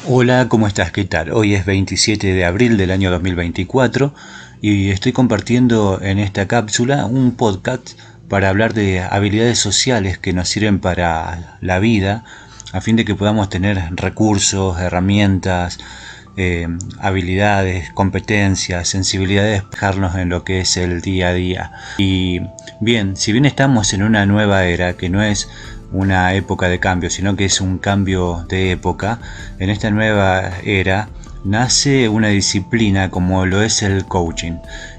Hola, ¿cómo estás? ¿Qué tal? Hoy es 27 de abril del año 2024 y estoy compartiendo en esta cápsula un podcast para hablar de habilidades sociales que nos sirven para la vida, a fin de que podamos tener recursos, herramientas, habilidades, competencias, sensibilidades, fijarnos en lo que es el día a día. Y bien, si bien estamos en una nueva era que no es una época de cambio, sino que es un cambio de época, en esta nueva era nace una disciplina como lo es el coaching.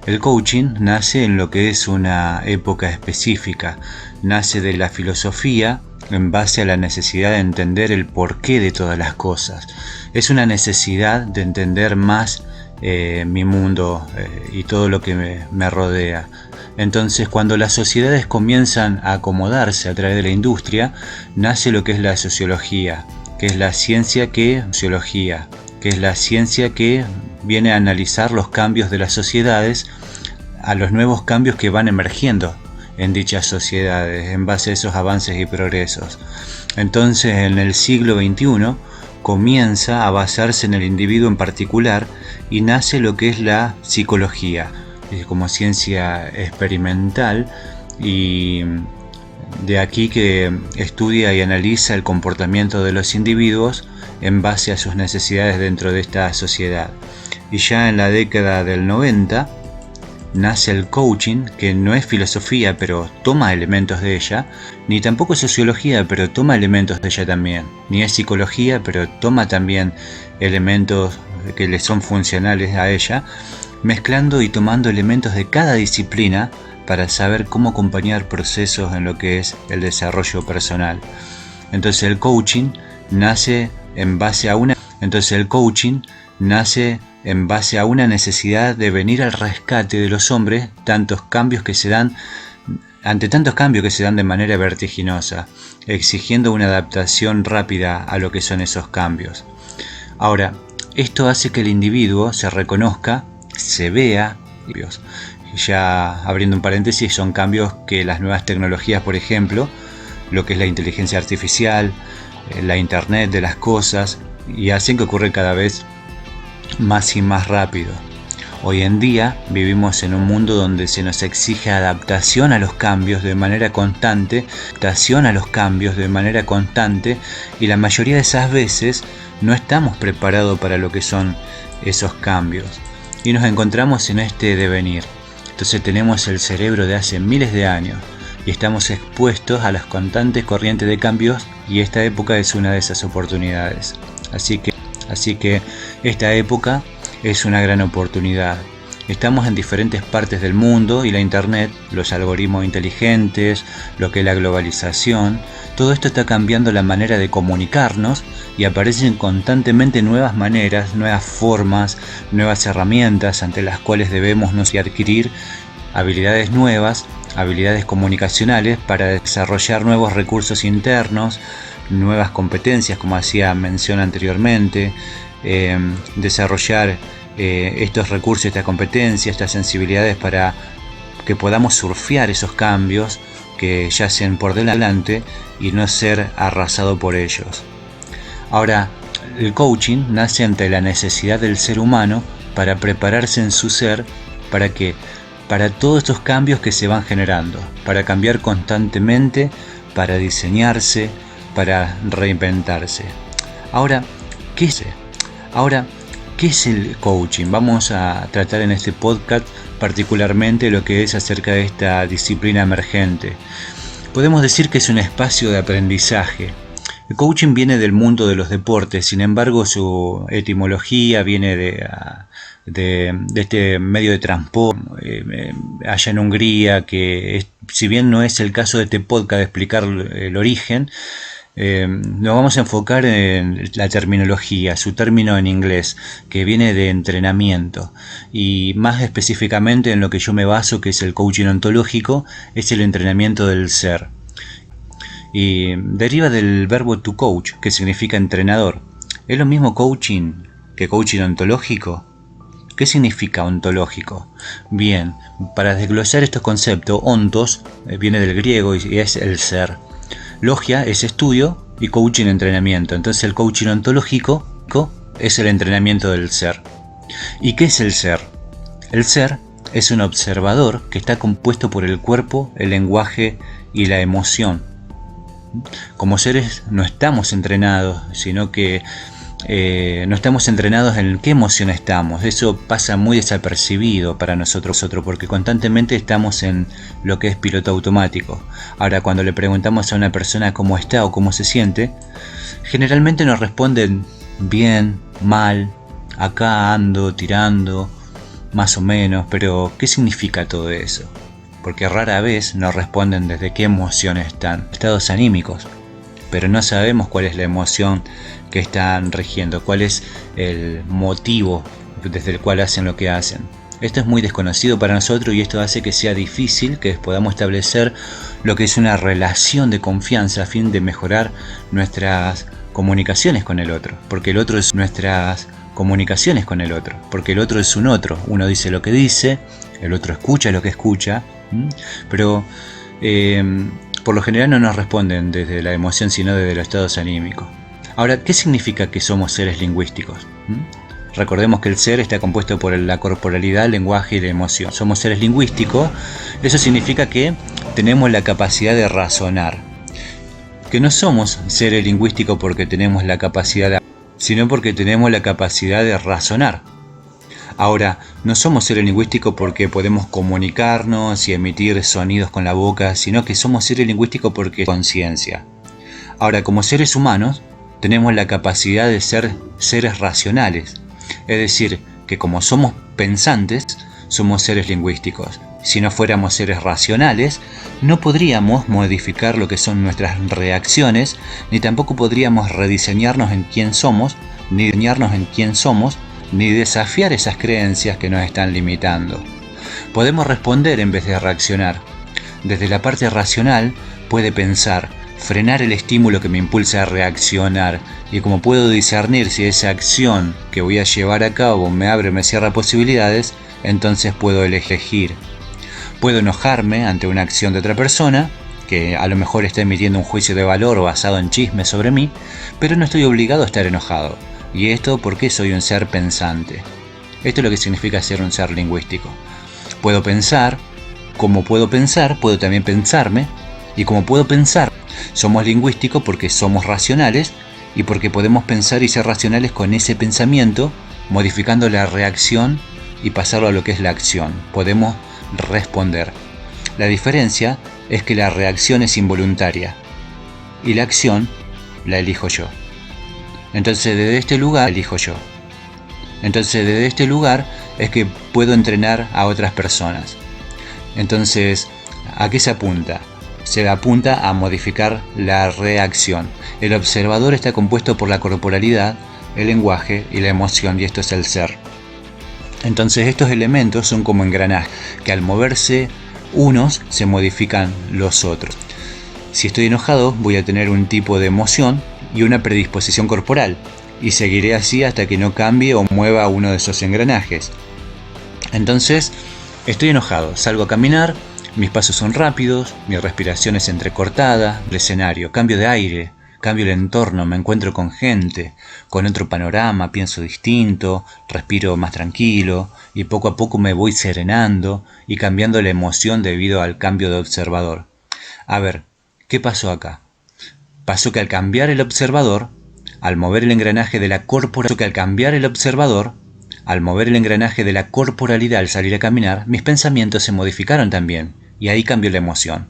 El coaching nace en lo que es una época específica, nace de la filosofía en base a la necesidad de entender el porqué de todas las cosas. Es una necesidad de entender más mi mundo y todo lo que me rodea. Entonces, cuando las sociedades comienzan a acomodarse a través de la industria, nace lo que es la sociología, que es la ciencia que viene a analizar los cambios de las sociedades, a los nuevos cambios que van emergiendo en dichas sociedades en base a esos avances y progresos. Entonces, en el siglo XXI comienza a basarse en el individuo en particular y nace lo que es la psicología como ciencia experimental, y de aquí que estudia y analiza el comportamiento de los individuos en base a sus necesidades dentro de esta sociedad. Y ya en la década del 90 nace el coaching, que no es filosofía pero toma elementos de ella, ni tampoco es sociología pero toma elementos de ella también, ni es psicología pero toma también elementos que le son funcionales a ella, mezclando y tomando elementos de cada disciplina para saber cómo acompañar procesos en lo que es el desarrollo personal. Entonces el coaching nace en base a una necesidad de venir al rescate de los hombres ante tantos cambios que se dan de manera vertiginosa, exigiendo una adaptación rápida a lo que son esos cambios. Ahora, esto hace que el individuo se reconozca, se vea. Ya abriendo un paréntesis, son cambios que las nuevas tecnologías, por ejemplo, lo que es la inteligencia artificial, la internet de las cosas, y hacen que ocurra cada vez más y más rápido. Hoy en día vivimos en un mundo donde se nos exige adaptación a los cambios de manera constante, y la mayoría de esas veces no estamos preparados para lo que son esos cambios y nos encontramos en este devenir. Entonces tenemos el cerebro de hace miles de años y estamos expuestos a las constantes corrientes de cambios, y esta época es una de esas oportunidades. Así que esta época es una gran oportunidad. Estamos en diferentes partes del mundo y la internet, los algoritmos inteligentes, lo que es la globalización, todo esto está cambiando la manera de comunicarnos y aparecen constantemente nuevas maneras, nuevas formas, nuevas herramientas ante las cuales debemos adquirir habilidades nuevas, habilidades comunicacionales para desarrollar nuevos recursos internos, nuevas competencias, como hacía mención anteriormente, desarrollar estos recursos, estas competencias, estas sensibilidades para que podamos surfear esos cambios que yacen por delante y no ser arrasado por ellos. Ahora, el coaching nace ante la necesidad del ser humano para prepararse en su ser para todos estos cambios que se van generando, para cambiar constantemente, para diseñarse, para reinventarse. Ahora, ¿qué es el coaching? Vamos a tratar en este podcast particularmente lo que es acerca de esta disciplina emergente. Podemos decir que es un espacio de aprendizaje. El coaching viene del mundo de los deportes, sin embargo su etimología viene de este medio de transporte allá en Hungría, si bien no es el caso de este podcast de explicar el origen, nos vamos a enfocar en la terminología, su término en inglés, que viene de entrenamiento, y más específicamente en lo que yo me baso, que es el coaching ontológico, es el entrenamiento del ser. Y deriva del verbo to coach, que significa entrenador. ¿Es lo mismo coaching que coaching ontológico? ¿Qué significa ontológico? Bien, para desglosar estos conceptos, ontos viene del griego y es el ser. Logia es estudio y coaching entrenamiento. Entonces el coaching ontológico Es el entrenamiento del ser. ¿Y qué es el ser? El ser es un observador que está compuesto por el cuerpo, el lenguaje y la emoción. Como seres no estamos entrenados, sino que no estamos entrenados en qué emoción estamos. Eso pasa muy desapercibido para nosotros, porque constantemente estamos en lo que es piloto automático. Ahora, cuando le preguntamos a una persona cómo está o cómo se siente, generalmente nos responden bien, mal, acá ando, tirando, más o menos. Pero ¿qué significa todo eso? Porque rara vez nos responden desde qué emoción están, estados anímicos. Pero no sabemos cuál es la emoción que están rigiendo, cuál es el motivo desde el cual hacen lo que hacen. Esto es muy desconocido para nosotros y esto hace que sea difícil que podamos establecer lo que es una relación de confianza a fin de mejorar nuestras comunicaciones con el otro, porque el otro es nuestras comunicaciones con el otro, porque el otro es un otro. Uno dice lo que dice, el otro escucha lo que escucha, pero por lo general no nos responden desde la emoción, sino desde los estados anímicos. Ahora, ¿qué significa que somos seres lingüísticos? Recordemos que el ser está compuesto por la corporalidad, el lenguaje y la emoción. Somos seres lingüísticos. Eso significa que tenemos la capacidad de razonar. Que no somos seres lingüísticos porque tenemos la capacidad, sino porque tenemos la capacidad de razonar. Ahora, no somos seres lingüísticos porque podemos comunicarnos y emitir sonidos con la boca, sino que somos seres lingüísticos porque conciencia. Ahora, como seres humanos, tenemos la capacidad de ser seres racionales. Es decir, que como somos pensantes, somos seres lingüísticos. Si no fuéramos seres racionales, no podríamos modificar lo que son nuestras reacciones, ni tampoco podríamos rediseñarnos en quién somos, ni diseñarnos en quién somos, ni desafiar esas creencias que nos están limitando. Podemos responder en vez de reaccionar. Desde la parte racional puede pensar, frenar el estímulo que me impulsa a reaccionar, y como puedo discernir si esa acción que voy a llevar a cabo me abre o me cierra posibilidades, entonces puedo elegir. Puedo enojarme ante una acción de otra persona, que a lo mejor está emitiendo un juicio de valor basado en chismes sobre mí, pero no estoy obligado a estar enojado. Y esto porque soy un ser pensante. Esto es lo que significa ser un ser lingüístico. Puedo pensar, como puedo pensar, puedo también pensarme, y como puedo pensar, somos lingüísticos porque somos racionales y porque podemos pensar y ser racionales con ese pensamiento, modificando la reacción y pasarlo a lo que es la acción. Podemos responder. La diferencia es que la reacción es involuntaria y la acción la elijo yo. Entonces desde este lugar elijo yo. Entonces desde este lugar es que puedo entrenar a otras personas. Entonces, ¿a qué se apunta? Se apunta a modificar la reacción. El observador está compuesto por la corporalidad, el lenguaje y la emoción, y esto es el ser. Entonces estos elementos son como engranajes, que al moverse unos se modifican los otros. Si estoy enojado, voy a tener un tipo de emoción y una predisposición corporal, y seguiré así hasta que no cambie o mueva uno de esos engranajes. Entonces, estoy enojado, salgo a caminar, mis pasos son rápidos, mi respiración es entrecortada, el escenario, cambio de aire, cambio el entorno, me encuentro con gente, con otro panorama, pienso distinto, respiro más tranquilo, y poco a poco me voy serenando y cambiando la emoción debido al cambio de observador. A ver, ¿qué pasó acá? Pasó que al cambiar el observador, al mover el engranaje de la corporalidad al salir a caminar, mis pensamientos se modificaron también, y ahí cambió la emoción.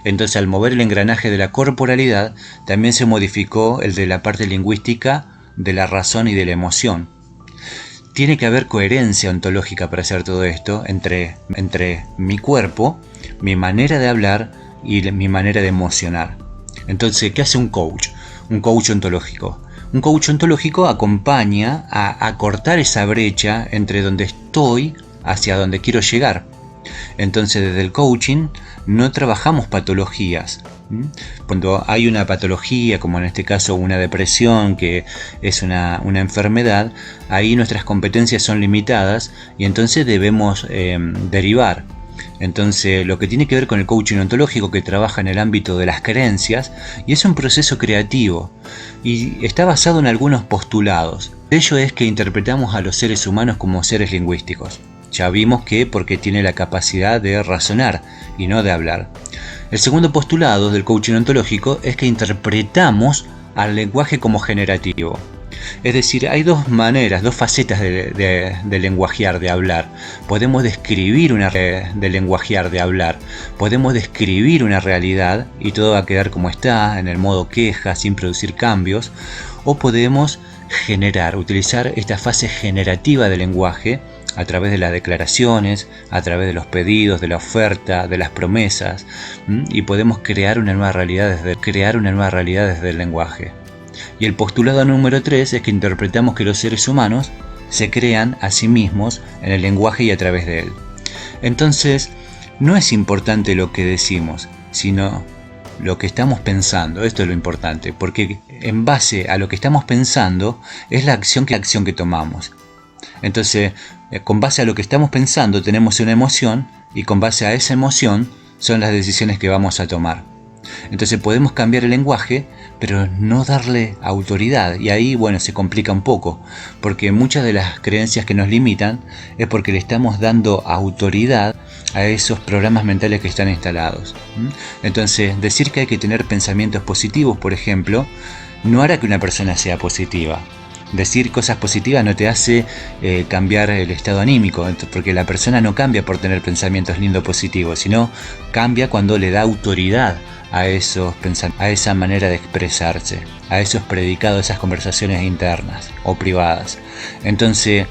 Entonces al mover el engranaje de la corporalidad, también se modificó el de la parte lingüística, de la razón y de la emoción. Tiene que haber coherencia ontológica para hacer todo esto entre mi cuerpo, mi manera de hablar y mi manera de emocionar. Entonces, ¿qué hace un coach? Un coach ontológico. Un coach ontológico acompaña a acortar esa brecha entre donde estoy hacia donde quiero llegar. Entonces, desde el coaching no trabajamos patologías. Cuando hay una patología, como en este caso una depresión, que es una enfermedad, ahí nuestras competencias son limitadas y entonces debemos derivar. Entonces, lo que tiene que ver con el coaching ontológico, que trabaja en el ámbito de las creencias, y es un proceso creativo y está basado en algunos postulados. ello es que interpretamos a los seres humanos como seres lingüísticos. Ya vimos que porque tiene la capacidad de razonar y no de hablar. El segundo postulado del coaching ontológico es que interpretamos al lenguaje como generativo. Es decir, hay dos maneras, dos facetas de lenguajear, de hablar. Podemos describir podemos describir una realidad y todo va a quedar como está, en el modo queja, sin producir cambios. O podemos utilizar esta fase generativa del lenguaje a través de las declaraciones, a través de los pedidos, de la oferta, de las promesas, y podemos crear una nueva realidad desde el lenguaje. Y el postulado número 3 es que interpretamos que los seres humanos se crean a sí mismos en el lenguaje y a través de él. Entonces, no es importante lo que decimos, sino lo que estamos pensando. Esto es lo importante, porque en base a lo que estamos pensando es la acción que tomamos. Entonces, con base a lo que estamos pensando tenemos una emoción, y con base a esa emoción son las decisiones que vamos a tomar. Entonces podemos cambiar el lenguaje, pero no darle autoridad, y ahí se complica un poco, porque muchas de las creencias que nos limitan es porque le estamos dando autoridad a esos programas mentales que están instalados. Entonces, decir que hay que tener pensamientos positivos, por ejemplo, no hará que una persona sea positiva. Decir cosas positivas no te hace cambiar el estado anímico, porque la persona no cambia por tener pensamientos lindos positivos, sino cambia cuando le da autoridad a esa manera de expresarse, a esos predicados, esas conversaciones internas o privadas. Entonces,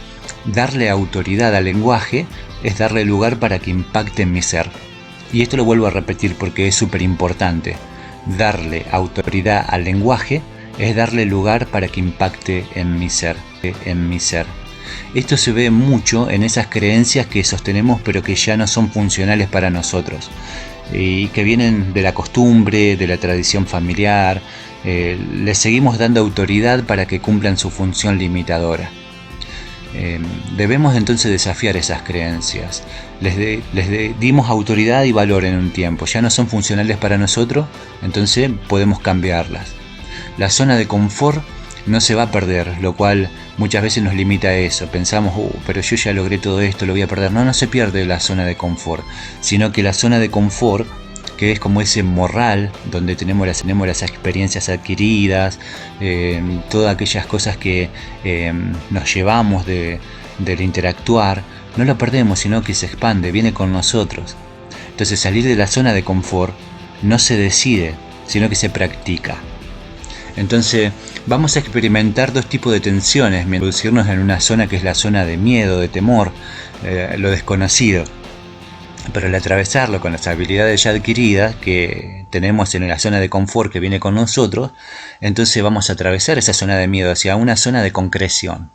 darle autoridad al lenguaje es darle lugar para que impacte en mi ser. Y esto lo vuelvo a repetir porque es súper importante. Darle autoridad al lenguaje es darle lugar para que impacte en mi ser. Esto se ve mucho en esas creencias que sostenemos pero que ya no son funcionales para nosotros, y que vienen de la costumbre, de la tradición familiar. Les seguimos dando autoridad para que cumplan su función limitadora. Debemos entonces desafiar esas creencias. Les dimos autoridad y valor en un tiempo, ya no son funcionales para nosotros, entonces podemos cambiarlas. La zona de confort no se va a perder, lo cual muchas veces nos limita a eso. Pensamos, pero yo ya logré todo esto, lo voy a perder. No se pierde la zona de confort, sino que la zona de confort, que es como ese morral donde tenemos las experiencias adquiridas, todas aquellas cosas que nos llevamos del interactuar, no lo perdemos, sino que se expande, viene con nosotros. Entonces, salir de la zona de confort no se decide, sino que se practica. Entonces vamos a experimentar dos tipos de tensiones, introducirnos en una zona que es la zona de miedo, de temor, lo desconocido. Pero al atravesarlo con las habilidades ya adquiridas que tenemos en la zona de confort que viene con nosotros, entonces vamos a atravesar esa zona de miedo hacia una zona de concreción.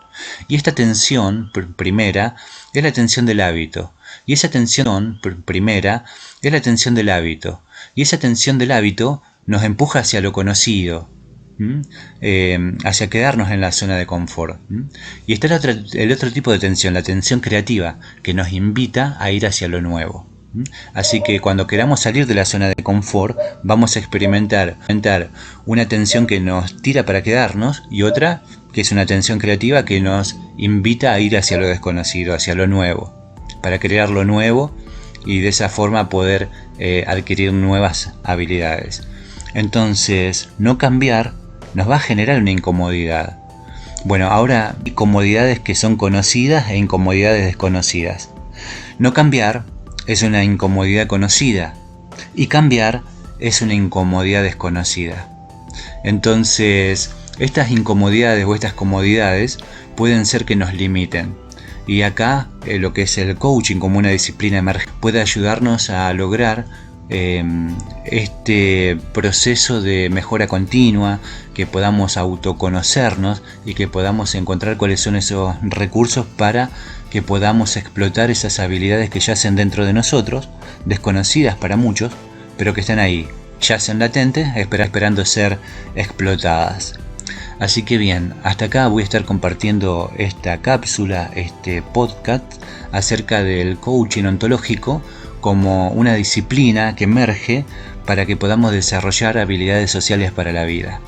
Y esta tensión primera es la tensión del hábito. Y esa tensión primera es la tensión del hábito. Y esa tensión del hábito nos empuja hacia lo conocido, hacia quedarnos en la zona de confort. Y está el otro tipo de tensión, la tensión creativa, que nos invita a ir hacia lo nuevo. Así que cuando queramos salir de la zona de confort, vamos a experimentar una tensión que nos tira para quedarnos, y otra que es una tensión creativa que nos invita a ir hacia lo desconocido, hacia lo nuevo, para crear lo nuevo y de esa forma poder adquirir nuevas habilidades. Entonces, no cambiar nos va a generar una incomodidad. Bueno, ahora hay comodidades que son conocidas e incomodidades desconocidas. No cambiar es una incomodidad conocida, y cambiar es una incomodidad desconocida. Entonces, estas incomodidades o estas comodidades pueden ser que nos limiten. Y acá lo que es el coaching como una disciplina emergente puede ayudarnos a lograr este proceso de mejora continua, que podamos autoconocernos y que podamos encontrar cuáles son esos recursos para que podamos explotar esas habilidades que yacen dentro de nosotros, desconocidas para muchos, pero que están ahí, yacen latentes, esperando ser explotadas. Así que bien, hasta acá voy a estar compartiendo esta cápsula, este podcast acerca del coaching ontológico como una disciplina que emerge para que podamos desarrollar habilidades sociales para la vida.